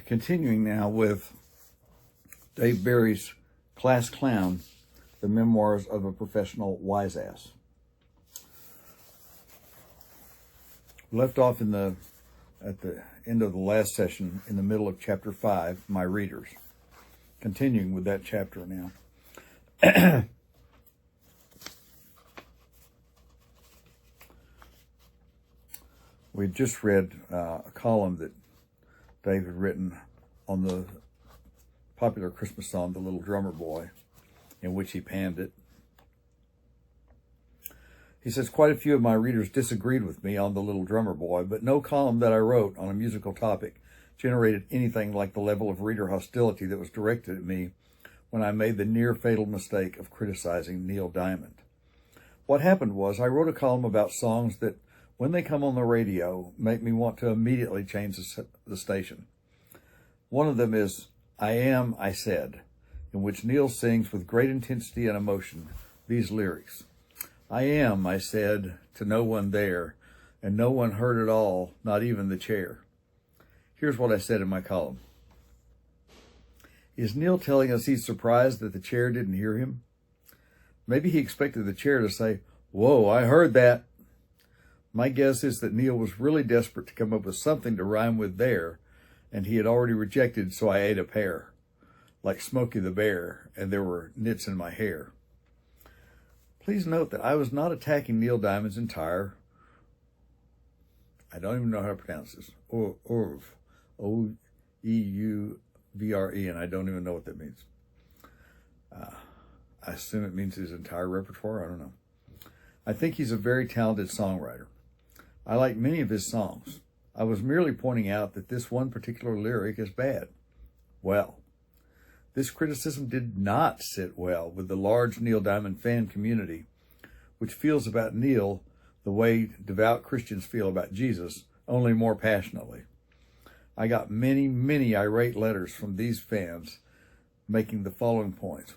Continuing now with Dave Barry's Class Clown, The Memoirs of a Professional Wise Ass. Left off at the end of the last session in the middle of chapter 5, My Readers. Continuing with that chapter now. We just read a column that Dave had written on the popular Christmas song, The Little Drummer Boy, in which he panned it. He says, quite a few of my readers disagreed with me on The Little Drummer Boy, but no column that I wrote on a musical topic generated anything like the level of reader hostility that was directed at me when I made the near-fatal mistake of criticizing Neil Diamond. What happened was I wrote a column about songs that, when they come on the radio, make me want to immediately change the station. One of them is I Am, I Said, in which Neil sings with great intensity and emotion these lyrics. I am, I said, to no one there, and no one heard at all, not even the chair. Here's what I said in my column. Is Neil telling us he's surprised that the chair didn't hear him? Maybe he expected the chair to say, whoa, I heard that. My guess is that Neil was really desperate to come up with something to rhyme with there, and he had already rejected So I Ate a Pear, like Smokey the Bear, and there were nits in my hair. Please note that I was not attacking Neil Diamond's entire, I don't even know how to pronounce this, oeuvre, O-E-U-V-R-E, and I don't even know what that means. I assume it means his entire repertoire, I don't know. I think he's a very talented songwriter. I like many of his songs. I was merely pointing out that this one particular lyric is bad. Well, this criticism did not sit well with the large Neil Diamond fan community, which feels about Neil the way devout Christians feel about Jesus, only more passionately. I got many, many irate letters from these fans making the following points.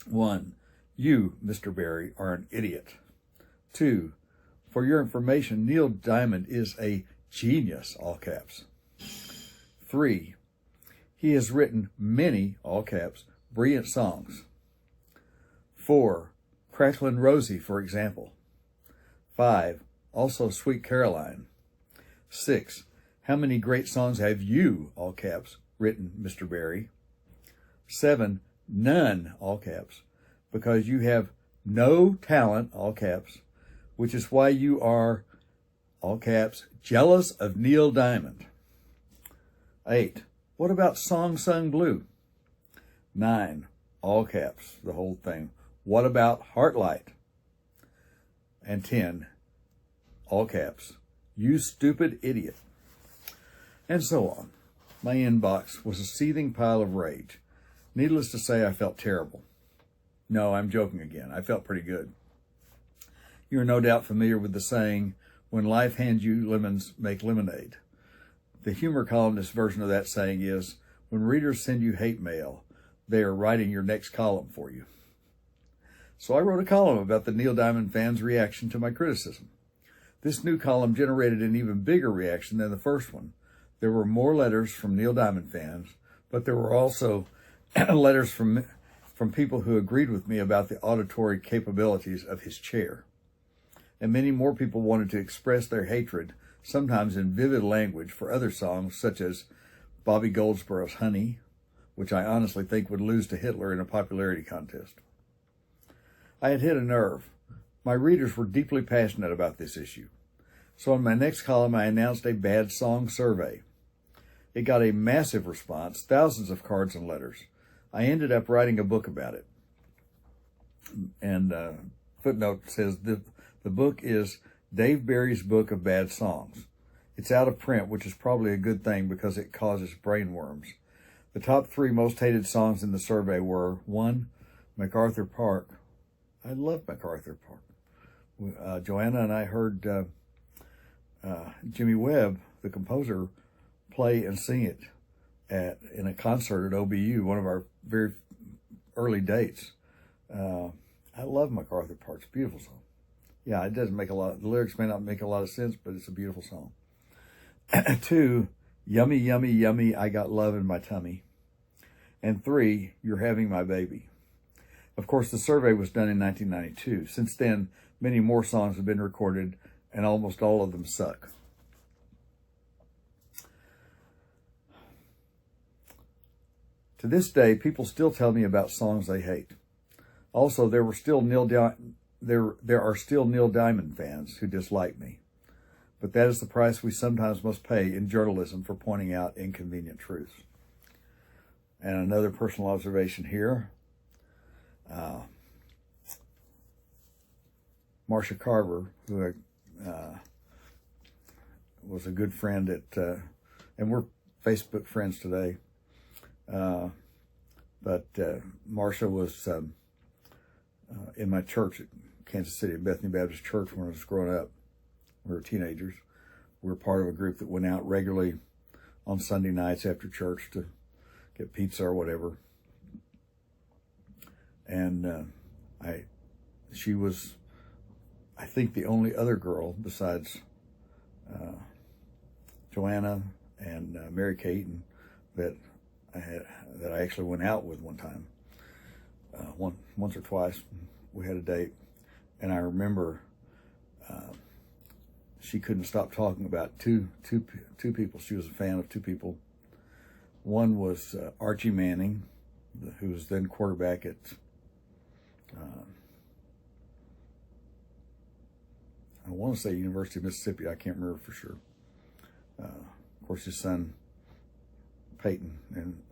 1. You, Mr. Barry, are an idiot. 2. For your information, Neil Diamond is a genius, all caps. 3. He has written many, all caps, brilliant songs. 4. Cracklin' Rosie, for example. 5. Also Sweet Caroline. 6. How many great songs have you, all caps, written, Mr. Barry? 7. None, all caps, because you have no talent, all caps, which is why you are, all caps, jealous of Neil Diamond. 8. What about Song Sung Blue? 9. All caps, the whole thing. What about Heartlight? And 10. All caps. You stupid idiot. And so on. My inbox was a seething pile of rage. Needless to say, I felt terrible. No, I'm joking again. I felt pretty good. You are no doubt familiar with the saying, when life hands you lemons, make lemonade. The humor columnist version of that saying is, when readers send you hate mail, they are writing your next column for you. So I wrote a column about the Neil Diamond fans' reaction to my criticism. This new column generated an even bigger reaction than the first one. There were more letters from Neil Diamond fans, but there were also letters from people who agreed with me about the auditory capabilities of his chair. And many more people wanted to express their hatred, sometimes in vivid language, for other songs such as Bobby Goldsborough's Honey, which I honestly think would lose to Hitler in a popularity contest. I had hit a nerve. My readers were deeply passionate about this issue. So in my next column, I announced a bad song survey. It got a massive response, thousands of cards and letters. I ended up writing a book about it. And footnote says the book is Dave Barry's Book of Bad Songs. It's out of print, which is probably a good thing because it causes brain worms. The top 3 most hated songs in the survey were 1, MacArthur Park. I love MacArthur Park. Joanna and I heard Jimmy Webb, the composer, play and sing it in a concert at OBU, one of our very early dates. I love MacArthur Park. It's a beautiful song. Yeah, it doesn't make the lyrics may not make a lot of sense, but it's a beautiful song. 2, Yummy, yummy, yummy, I got love in my tummy. And 3, You're having my baby. Of course, the survey was done in 1992. Since then, many more songs have been recorded, and almost all of them suck. To this day, people still tell me about songs they hate. Also, there are still Neil Diamond fans who dislike me. But that is the price we sometimes must pay in journalism for pointing out inconvenient truths. And another personal observation here. Marcia Carver, who was a good friend and we're Facebook friends today. But Marcia was in my church at Kansas City, at Bethany Baptist Church, when I was growing up. We were teenagers. We were part of a group that went out regularly on Sunday nights after church to get pizza or whatever. And she was, I think, the only other girl besides Joanna and Mary Kate that I actually went out with one time, once or twice. We had a date, and I remember she couldn't stop talking about two people. She was a fan of 2 people. One was Archie Manning, who was then quarterback at I want to say University of Mississippi. I can't remember for sure. Of course, his son Peyton and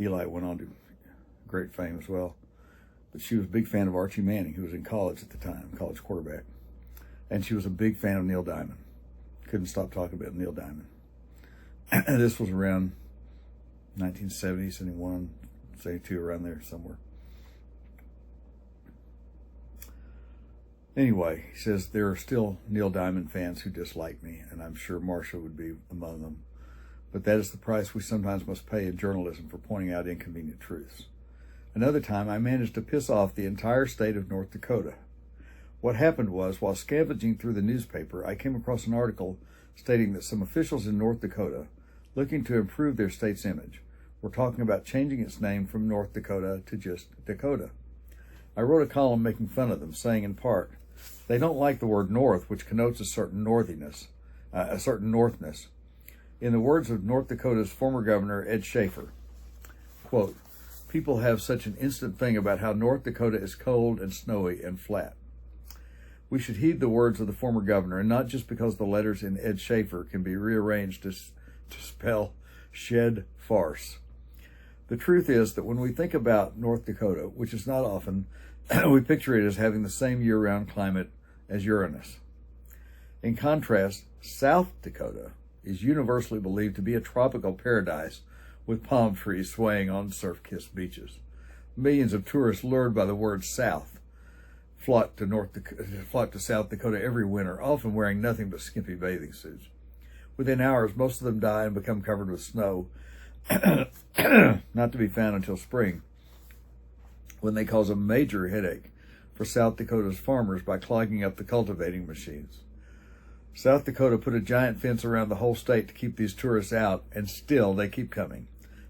Eli went on to great fame as well. But she was a big fan of Archie Manning, who was in college at the time, college quarterback. And she was a big fan of Neil Diamond. Couldn't stop talking about Neil Diamond. This was around 1970, 71, 72, around there somewhere. Anyway, he says, there are still Neil Diamond fans who dislike me, and I'm sure Marcia would be among them. But that is the price we sometimes must pay in journalism for pointing out inconvenient truths. Another time, I managed to piss off the entire state of North Dakota. What happened was, while scavenging through the newspaper, I came across an article stating that some officials in North Dakota, looking to improve their state's image, were talking about changing its name from North Dakota to just Dakota. I wrote a column making fun of them, saying in part, they don't like the word North, which connotes a certain northiness, a certain Northness. In the words of North Dakota's former governor, Ed Schaefer, quote, people have such an instant thing about how North Dakota is cold and snowy and flat. We should heed the words of the former governor, and not just because the letters in Ed Schaefer can be rearranged to spell shed farce. The truth is that when we think about North Dakota, which is not often, we picture it as having the same year-round climate as Uranus. In contrast, South Dakota is universally believed to be a tropical paradise with palm trees swaying on surf-kissed beaches. Millions of tourists lured by the word South flock to South Dakota every winter, often wearing nothing but skimpy bathing suits. Within hours, most of them die and become covered with snow, not to be found until spring, when they cause a major headache for South Dakota's farmers by clogging up the cultivating machines. South Dakota put a giant fence around the whole state to keep these tourists out, and still they keep coming.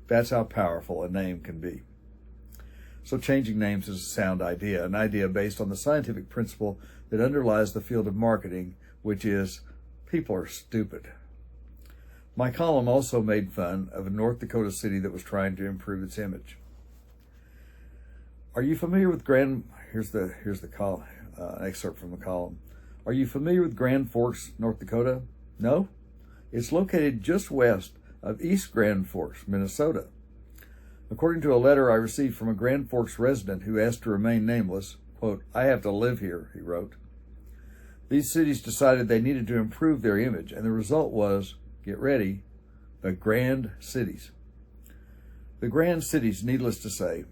That's how powerful a name can be. So changing names is a sound idea, an idea based on the scientific principle that underlies the field of marketing, which is people are stupid. My column also made fun of a North Dakota city that was trying to improve its image. Are you familiar with here's the excerpt from the column. Are you familiar with Grand Forks, North Dakota? No? It's located just west of East Grand Forks, Minnesota. According to a letter I received from a Grand Forks resident who asked to remain nameless, quote, I have to live here, he wrote. These cities decided they needed to improve their image, and the result was, get ready, the Grand Cities. The Grand Cities, needless to say,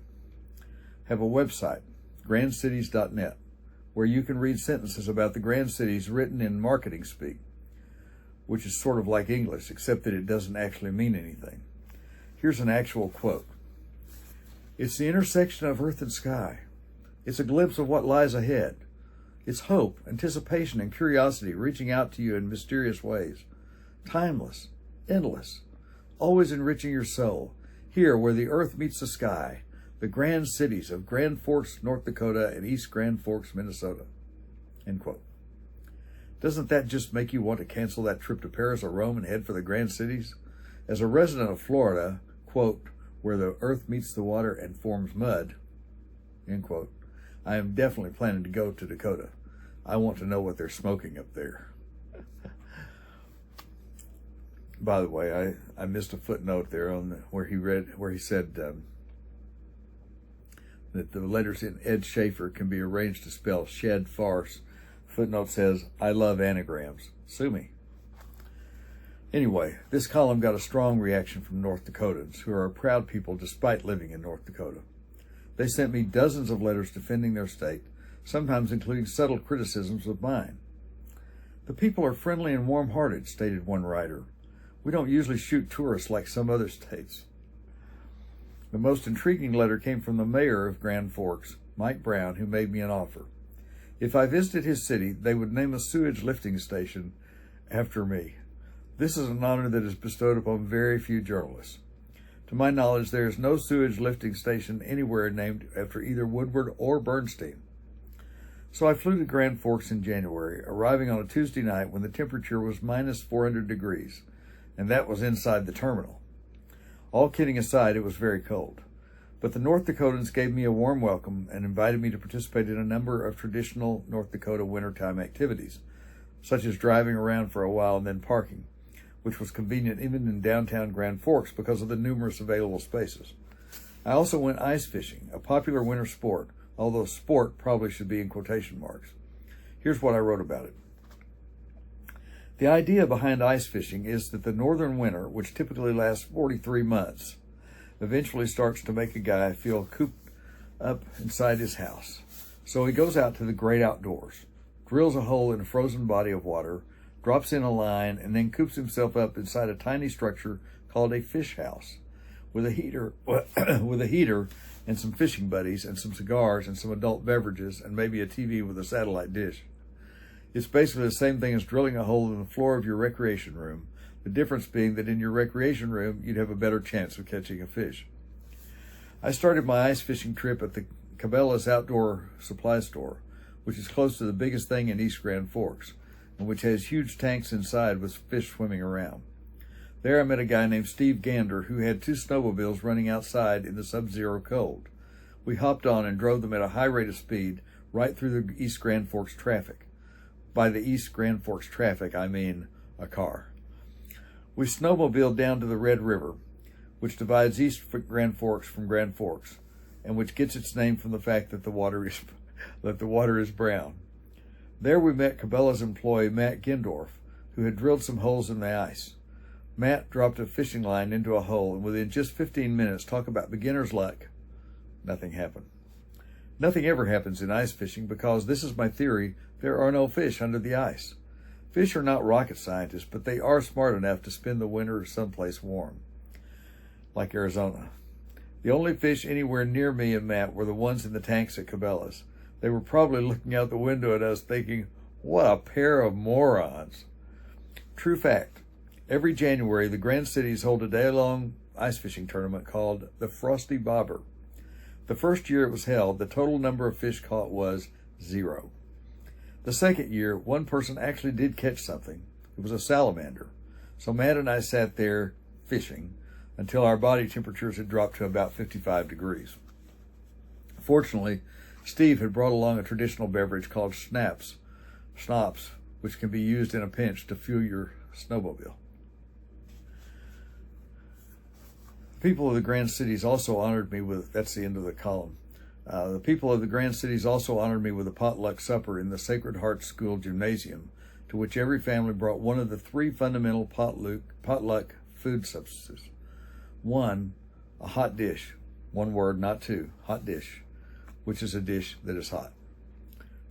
have a website, grandcities.net, where you can read sentences about the Grand Cities written in marketing speak, which is sort of like English, except that it doesn't actually mean anything. Here's an actual quote. It's the intersection of earth and sky. It's a glimpse of what lies ahead. It's hope, anticipation, and curiosity reaching out to you in mysterious ways. timeless, endless, always enriching your soul, here where the earth meets the sky, the grand cities of Grand Forks, North Dakota, and East Grand Forks, Minnesota. End quote. Doesn't that just make you want to cancel that trip to Paris or Rome and head for the grand cities? As a resident of Florida, quote, where the earth meets the water and forms mud, end quote, I am definitely planning to go to Dakota. I want to know what they're smoking up there. By the way, I missed a footnote there on where he said that the letters in Ed Schaefer can be arranged to spell shed farce. Footnote says, I love anagrams. Sue me. Anyway, this column got a strong reaction from North Dakotans, who are a proud people despite living in North Dakota. They sent me dozens of letters defending their state, sometimes including subtle criticisms of mine. The people are friendly and warm-hearted, stated one writer. We don't usually shoot tourists like some other states. The most intriguing letter came from the mayor of Grand Forks, Mike Brown, who made me an offer. If I visited his city, they would name a sewage lifting station after me. This is an honor that is bestowed upon very few journalists. To my knowledge, there is no sewage lifting station anywhere named after either Woodward or Bernstein. So I flew to Grand Forks in January, arriving on a Tuesday night when the temperature was minus 400 degrees, and that was inside the terminal. All kidding aside, it was very cold. But the North Dakotans gave me a warm welcome and invited me to participate in a number of traditional North Dakota wintertime activities, such as driving around for a while and then parking, which was convenient even in downtown Grand Forks because of the numerous available spaces. I also went ice fishing, a popular winter sport, although sport probably should be in quotation marks. Here's what I wrote about it. The idea behind ice fishing is that the northern winter, which typically lasts 43 months, eventually starts to make a guy feel cooped up inside his house. So he goes out to the great outdoors, drills a hole in a frozen body of water, drops in a line, and then coops himself up inside a tiny structure called a fish house with a heater and some fishing buddies and some cigars and some adult beverages and maybe a TV with a satellite dish. It's basically the same thing as drilling a hole in the floor of your recreation room, the difference being that in your recreation room, you'd have a better chance of catching a fish. I started my ice fishing trip at the Cabela's Outdoor Supply Store, which is close to the biggest thing in East Grand Forks, and which has huge tanks inside with fish swimming around. There I met a guy named Steve Gander who had 2 snowmobiles running outside in the sub-zero cold. We hopped on and drove them at a high rate of speed right through the East Grand Forks traffic. By the East Grand Forks traffic, I mean a car. We snowmobiled down to the Red River, which divides East Grand Forks from Grand Forks, and which gets its name from the fact that the water is brown. There we met Cabela's employee Matt Gendorf, who had drilled some holes in the ice. Matt dropped a fishing line into a hole, and within just 15 minutes, talk about beginner's luck, nothing happened. Nothing ever happens in ice fishing because, this is my theory, there are no fish under the ice. Fish are not rocket scientists, but they are smart enough to spend the winter someplace warm, like Arizona. The only fish anywhere near me and Matt were the ones in the tanks at Cabela's. They were probably looking out the window at us thinking, what a pair of morons. True fact. Every January, the Grand Cities hold a day-long ice fishing tournament called the Frosty Bobber. The first year it was held, the total number of fish caught was 0. The second year, one person actually did catch something. It was a salamander. So Matt and I sat there fishing until our body temperatures had dropped to about 55 degrees. Fortunately, Steve had brought along a traditional beverage called schnapps, which can be used in a pinch to fuel your snowmobile. The people of the Grand Cities also honored me with, that's the end of the column. The people of the Grand Cities also honored me with a potluck supper in the Sacred Heart School Gymnasium, to which every family brought one of the 3 fundamental potluck food substances. 1, a hot dish. 1 word, not 2, hot dish, which is a dish that is hot.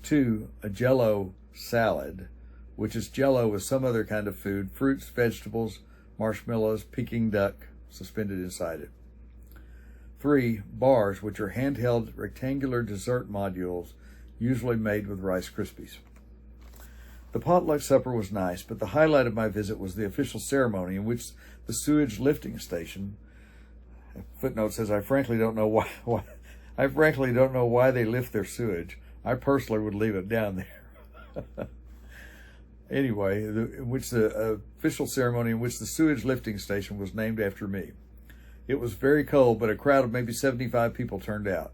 2, a Jell-O salad, which is Jell-O with some other kind of food, fruits, vegetables, marshmallows, Peking duck suspended inside it. 3, bars, which are handheld rectangular dessert modules, usually made with Rice Krispies. The potluck supper was nice, but the highlight of my visit was the official ceremony in which the sewage lifting station, footnote says, I frankly don't know why they lift their sewage. I personally would leave it down there. Anyway, the official ceremony in which the sewage lifting station was named after me. It was very cold, but a crowd of maybe 75 people turned out.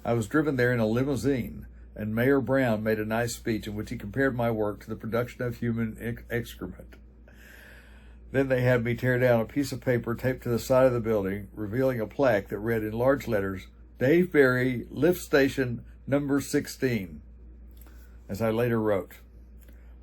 I was driven there in a limousine, and Mayor Brown made a nice speech in which he compared my work to the production of human excrement. Then they had me tear down a piece of paper taped to the side of the building, revealing a plaque that read in large letters, Dave Barry, Lift Station Number 16. As I later wrote,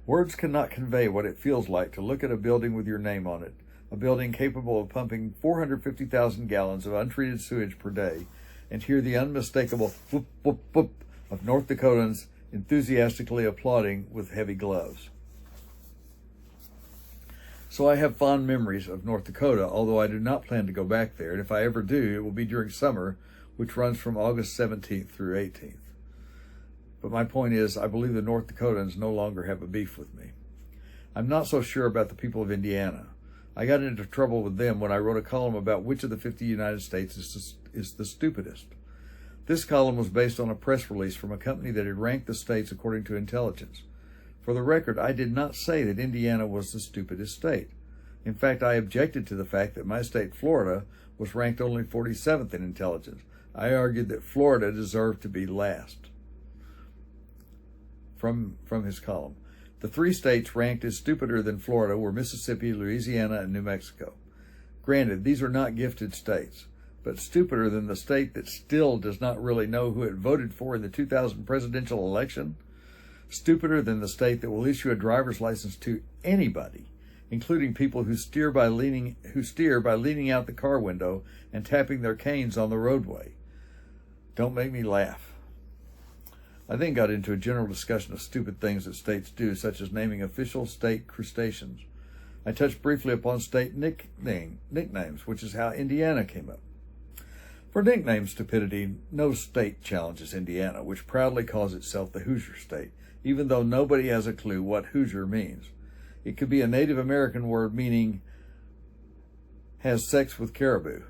words cannot convey what it feels like to look at a building with your name on it, a building capable of pumping 450,000 gallons of untreated sewage per day, and hear the unmistakable whoop, whoop, whoop of North Dakotans enthusiastically applauding with heavy gloves. So I have fond memories of North Dakota, although I do not plan to go back there, and if I ever do, it will be during summer, which runs from August 17th through 18th. But my point is, I believe the North Dakotans no longer have a beef with me. I'm not so sure about the people of Indiana. I got into trouble with them when I wrote a column about which of the 50 United States is the stupidest. This column was based on a press release from a company that had ranked the states according to intelligence. For the record, I did not say that Indiana was the stupidest state. In fact, I objected to the fact that my state, Florida, was ranked only 47th in intelligence. I argued that Florida deserved to be last. From his column. The three states ranked as stupider than Florida were Mississippi, Louisiana, and New Mexico. Granted, these are not gifted states, but stupider than the state that still does not really know who it voted for in the 2000 presidential election, stupider than the state that will issue a driver's license to anybody, including people who steer by leaning out the car window and tapping their canes on the roadway. Don't make me laugh. I then got into a general discussion of stupid things that states do, such as naming official state crustaceans. I touched briefly upon state nicknames, which is how Indiana came up. For nickname stupidity, no state challenges Indiana, which proudly calls itself the Hoosier State, even though nobody has a clue what Hoosier means. It could be a Native American word meaning has sex with caribou.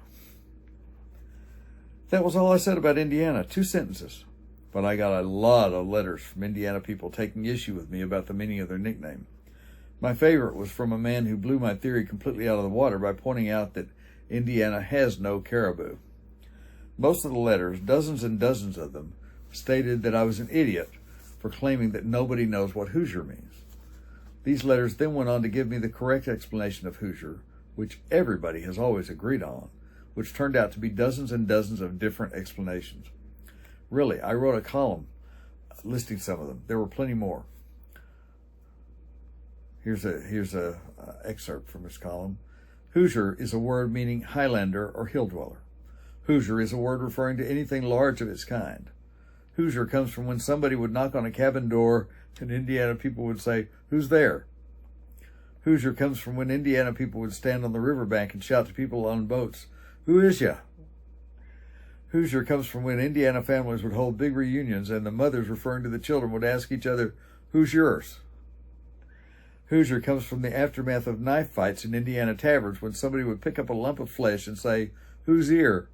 That was all I said about Indiana, 2 sentences. But I got a lot of letters from Indiana people taking issue with me about the meaning of their nickname. My favorite was from a man who blew my theory completely out of the water by pointing out that Indiana has no caribou. Most of the letters, dozens and dozens of them, stated that I was an idiot for claiming that nobody knows what Hoosier means. These letters then went on to give me the correct explanation of Hoosier, which everybody has always agreed on, which turned out to be dozens and dozens of different explanations. Really, I wrote a column listing some of them. There were plenty more. Here's a excerpt from his column. Hoosier is a word meaning Highlander or hill dweller. Hoosier is a word referring to anything large of its kind. Hoosier comes from when somebody would knock on a cabin door and Indiana people would say, "Who's there?" Hoosier comes from when Indiana people would stand on the riverbank and shout to people on boats, "Who is ya?" Hoosier comes from when Indiana families would hold big reunions and the mothers referring to the children would ask each other, "Who's yours?" Hoosier comes from the aftermath of knife fights in Indiana taverns when somebody would pick up a lump of flesh and say, "Whose ear?"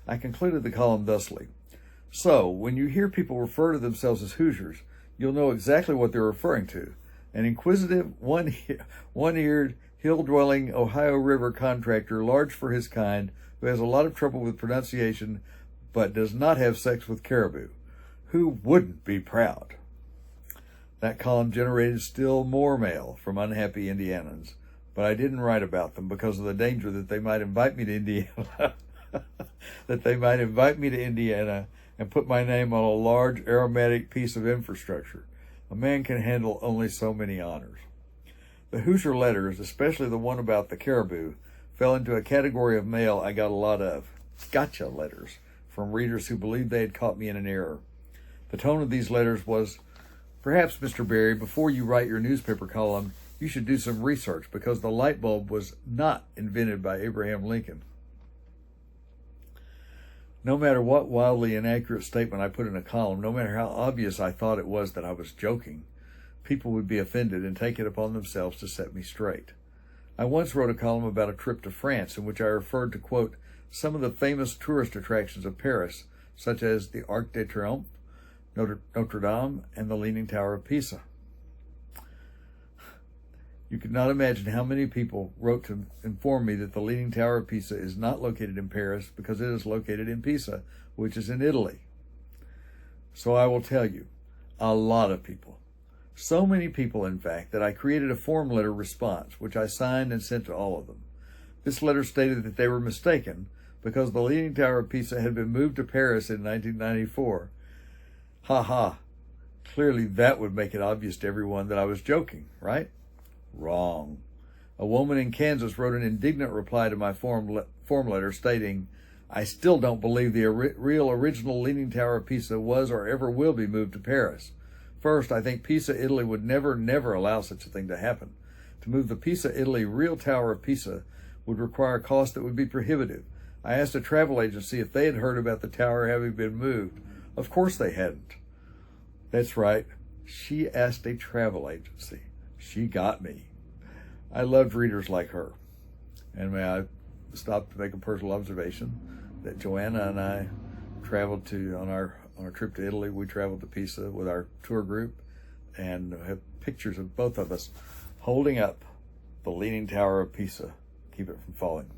I concluded the column thusly. So, when you hear people refer to themselves as Hoosiers, you'll know exactly what they're referring to. An inquisitive, one-eared, hill-dwelling Ohio River contractor, large for his kind, who has a lot of trouble with pronunciation, but does not have sex with caribou. Who wouldn't be proud? That column generated still more mail from unhappy Indianans, but I didn't write about them because of the danger that they might invite me to Indiana, and put my name on a large aromatic piece of infrastructure. A man can handle only so many honors. The Hoosier letters, especially the one about the caribou, fell into a category of mail I got a lot of. Gotcha letters from readers who believed they had caught me in an error. The tone of these letters was, "Perhaps, Mr. Barry, before you write your newspaper column, you should do some research because the light bulb was not invented by Abraham Lincoln." No matter what wildly inaccurate statement I put in a column, no matter how obvious I thought it was that I was joking, people would be offended and take it upon themselves to set me straight. I once wrote a column about a trip to France in which I referred to, quote, some of the famous tourist attractions of Paris, such as the Arc de Triomphe, Notre Dame, and the Leaning Tower of Pisa. You could not imagine how many people wrote to inform me that the Leaning Tower of Pisa is not located in Paris because it is located in Pisa, which is in Italy. So I will tell you, a lot of people. So many people, in fact, that I created a form letter response, which I signed and sent to all of them. This letter stated that they were mistaken because the Leaning Tower of Pisa had been moved to Paris in 1994. Ha ha. Clearly that would make it obvious to everyone that I was joking, right? Wrong. A woman in Kansas wrote an indignant reply to my form letter stating, I still don't believe the real original Leaning Tower of Pisa was or ever will be moved to Paris. First, I think Pisa, Italy would never allow such a thing to happen. To move the Pisa, Italy real Tower of Pisa would require a cost that would be prohibitive. I asked a travel agency if they had heard about the tower having been moved. Of course they hadn't. That's right. She asked a travel agency. She got me. I loved readers like her. And may I stop to make a personal observation that Joanna and I traveled on our trip to Italy. We traveled to Pisa with our tour group and have pictures of both of us holding up the Leaning Tower of Pisa. Keep it from falling.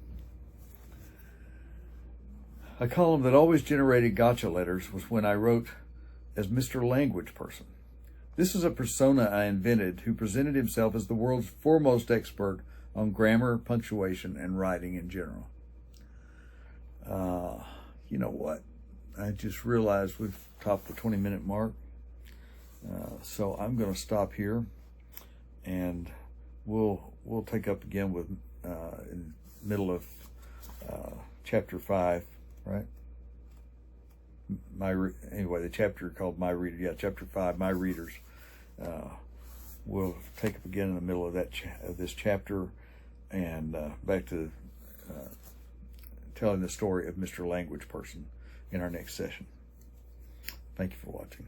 A column that always generated gotcha letters was when I wrote as Mr. Language Person. This is a persona I invented who presented himself as the world's foremost expert on grammar, punctuation, and writing in general. You know what? I just realized we've topped the 20-minute mark. So I'm going to stop here, and we'll take up again with in the middle of chapter 5, right? Anyway, the chapter called My Reader. Yeah, chapter 5, My Readers. We'll take up again in the middle of this chapter, and back to telling the story of Mr. Language Person in our next session. Thank you for watching.